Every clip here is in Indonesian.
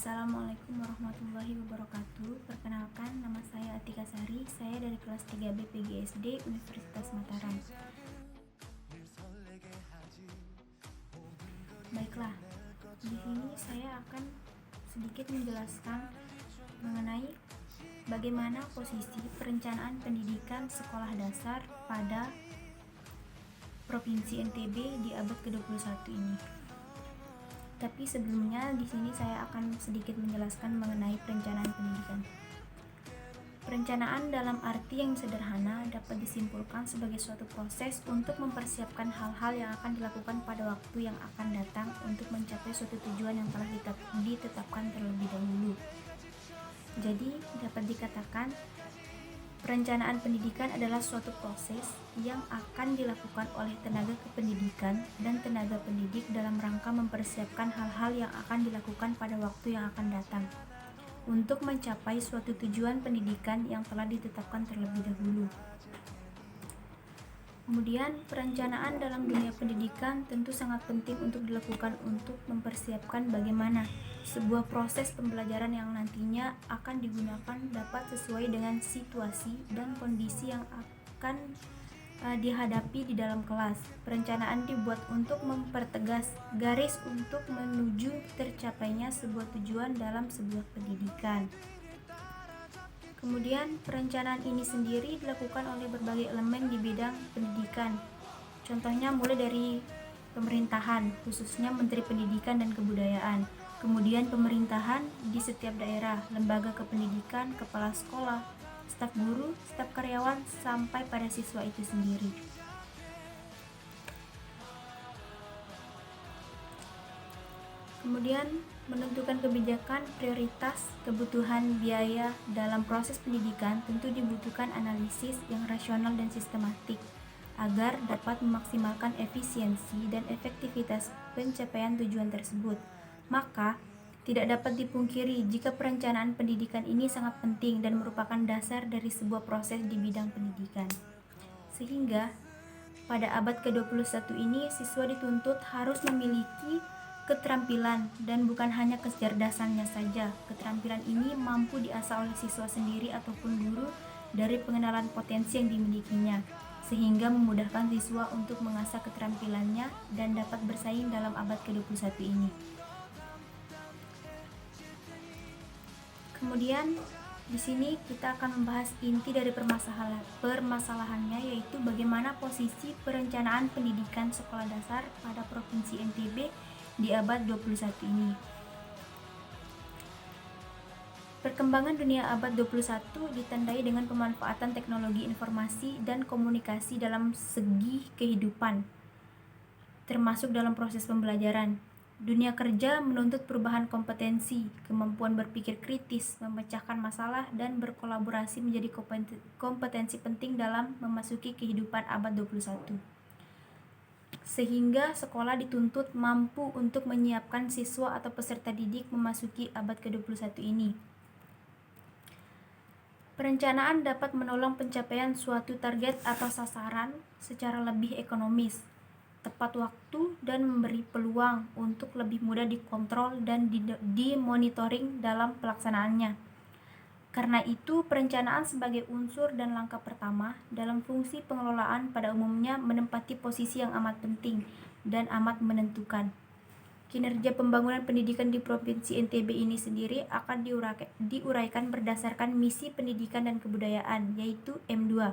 Assalamualaikum warahmatullahi wabarakatuh. Perkenalkan, nama saya Atika Sari. Saya dari kelas 3B PGSD Universitas Mataram. Baiklah, di sini saya akan sedikit menjelaskan mengenai bagaimana posisi perencanaan pendidikan sekolah dasar pada Provinsi NTB di abad ke-21 ini. Tapi sebelumnya di sini saya akan sedikit menjelaskan mengenai perencanaan pendidikan. Perencanaan dalam arti yang sederhana dapat disimpulkan sebagai suatu proses untuk mempersiapkan hal-hal yang akan dilakukan pada waktu yang akan datang untuk mencapai suatu tujuan yang telah ditetapkan terlebih dahulu. Jadi dapat dikatakan perencanaan pendidikan adalah suatu proses yang akan dilakukan oleh tenaga kependidikan dan tenaga pendidik dalam rangka mempersiapkan hal-hal yang akan dilakukan pada waktu yang akan datang untuk mencapai suatu tujuan pendidikan yang telah ditetapkan terlebih dahulu. Kemudian, perencanaan dalam dunia pendidikan tentu sangat penting untuk dilakukan untuk mempersiapkan bagaimana sebuah proses pembelajaran yang nantinya akan digunakan dapat sesuai dengan situasi dan kondisi yang akan dihadapi di dalam kelas. Perencanaan dibuat untuk mempertegas garis untuk menuju tercapainya sebuah tujuan dalam sebuah pendidikan. Kemudian, perencanaan ini sendiri dilakukan oleh berbagai elemen di bidang pendidikan. Contohnya mulai dari pemerintahan, khususnya Menteri Pendidikan dan Kebudayaan. Kemudian pemerintahan di setiap daerah, lembaga kependidikan, kepala sekolah, staf guru, staf karyawan, sampai pada siswa itu sendiri. Kemudian menentukan kebijakan, prioritas, kebutuhan biaya dalam proses pendidikan tentu dibutuhkan analisis yang rasional dan sistematik agar dapat memaksimalkan efisiensi dan efektivitas pencapaian tujuan tersebut. Maka, tidak dapat dipungkiri jika perencanaan pendidikan ini sangat penting dan merupakan dasar dari sebuah proses di bidang pendidikan. Sehingga, pada abad ke-21 ini, siswa dituntut harus memiliki keterampilan dan bukan hanya kecerdasannya saja. Keterampilan ini mampu diasah oleh siswa sendiri ataupun guru dari pengenalan potensi yang dimilikinya, sehingga memudahkan siswa untuk mengasah keterampilannya dan dapat bersaing dalam abad ke-21 ini. Kemudian di sini kita akan membahas inti dari permasalahannya, yaitu bagaimana posisi perencanaan pendidikan sekolah dasar pada Provinsi NTB di abad 21 ini. Perkembangan dunia abad 21 ditandai dengan pemanfaatan teknologi informasi dan komunikasi dalam segi kehidupan, termasuk dalam proses pembelajaran. Dunia kerja menuntut perubahan kompetensi, kemampuan berpikir kritis, memecahkan masalah, dan berkolaborasi menjadi kompetensi penting dalam memasuki kehidupan abad 21. Sehingga sekolah dituntut mampu untuk menyiapkan siswa atau peserta didik memasuki abad ke-21 ini. Perencanaan dapat menolong pencapaian suatu target atau sasaran secara lebih ekonomis, tepat waktu, dan memberi peluang untuk lebih mudah dikontrol dan dimonitoring dalam pelaksanaannya. Karena itu, perencanaan sebagai unsur dan langkah pertama dalam fungsi pengelolaan pada umumnya menempati posisi yang amat penting dan amat menentukan. Kinerja pembangunan pendidikan di Provinsi NTB ini sendiri akan diuraikan berdasarkan misi pendidikan dan kebudayaan, yaitu M2,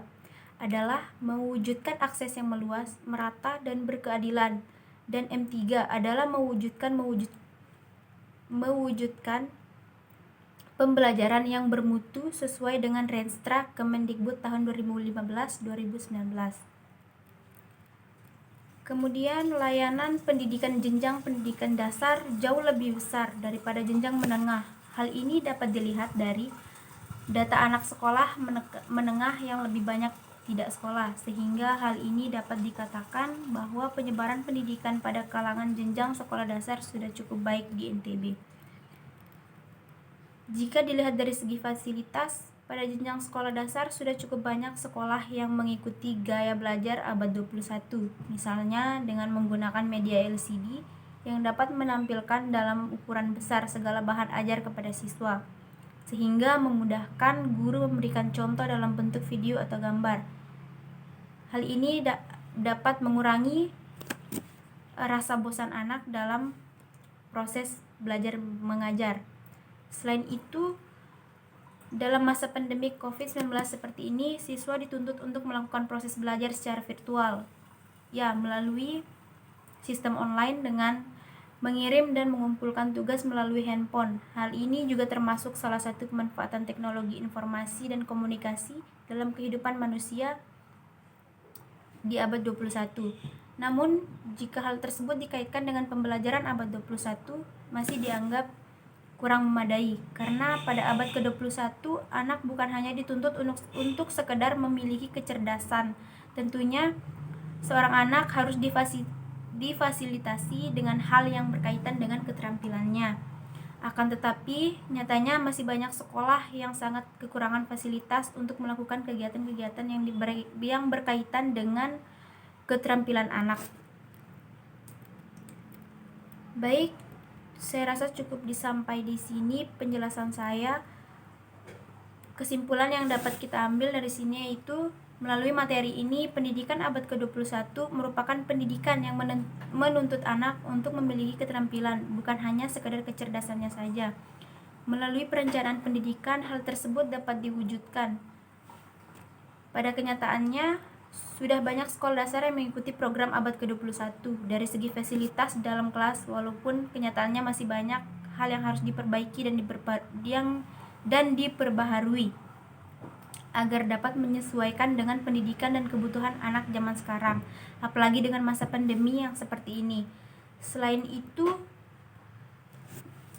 adalah mewujudkan akses yang meluas, merata, dan berkeadilan, dan M3 adalah mewujudkan pembelajaran yang bermutu sesuai dengan Renstra Kemendikbud tahun 2015-2019. Kemudian layanan pendidikan jenjang pendidikan dasar jauh lebih besar daripada jenjang menengah. Hal ini dapat dilihat dari data anak sekolah menengah yang lebih banyak tidak sekolah, sehingga hal ini dapat dikatakan bahwa penyebaran pendidikan pada kalangan jenjang sekolah dasar sudah cukup baik di NTB. Jika dilihat dari segi fasilitas, pada jenjang sekolah dasar sudah cukup banyak sekolah yang mengikuti gaya belajar abad 21, misalnya dengan menggunakan media LCD yang dapat menampilkan dalam ukuran besar segala bahan ajar kepada siswa, sehingga memudahkan guru memberikan contoh dalam bentuk video atau gambar. Hal ini dapat mengurangi rasa bosan anak dalam proses belajar mengajar. Selain itu, dalam masa pandemi COVID-19 seperti ini, siswa dituntut untuk melakukan proses belajar secara virtual, melalui sistem online dengan mengirim dan mengumpulkan tugas melalui handphone. Hal ini juga termasuk salah satu kemanfaatan teknologi informasi dan komunikasi dalam kehidupan manusia di abad 21. Namun, jika hal tersebut dikaitkan dengan pembelajaran abad 21, masih dianggap kurang memadai, karena pada abad ke-21 anak bukan hanya dituntut untuk sekedar memiliki kecerdasan. Tentunya seorang anak harus difasilitasi dengan hal yang berkaitan dengan keterampilannya. Akan tetapi, nyatanya masih banyak sekolah yang sangat kekurangan fasilitas untuk melakukan kegiatan-kegiatan yang berkaitan dengan keterampilan anak. Baik, saya rasa cukup disampai di sini penjelasan saya. Kesimpulan yang dapat kita ambil dari sini yaitu, melalui materi ini, pendidikan abad ke-21 merupakan pendidikan yang menuntut anak untuk memiliki keterampilan, bukan hanya sekadar kecerdasannya saja. Melalui perencanaan pendidikan, hal tersebut dapat diwujudkan. Pada kenyataannya, sudah banyak sekolah dasar yang mengikuti program abad ke-21 dari segi fasilitas dalam kelas, walaupun kenyataannya masih banyak hal yang harus diperbaiki dan diperbaharui agar dapat menyesuaikan dengan pendidikan dan kebutuhan anak zaman sekarang, apalagi dengan masa pandemi yang seperti ini. Selain itu,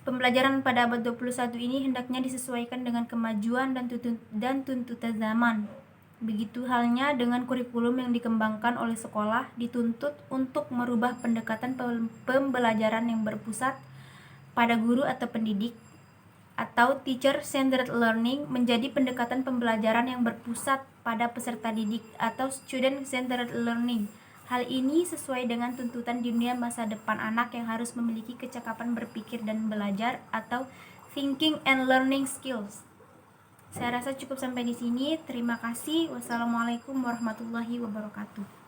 pembelajaran pada abad 21 ini hendaknya disesuaikan dengan kemajuan dan tuntutan zaman. Begitu halnya dengan kurikulum yang dikembangkan oleh sekolah, dituntut untuk merubah pendekatan pembelajaran yang berpusat pada guru atau pendidik, atau teacher-centered learning, menjadi pendekatan pembelajaran yang berpusat pada peserta didik, atau student-centered learning. Hal ini sesuai dengan tuntutan dunia masa depan anak yang harus memiliki kecakapan berpikir dan belajar, atau thinking and learning skills. Saya rasa cukup sampai di sini. Terima kasih. Wassalamualaikum warahmatullahi wabarakatuh.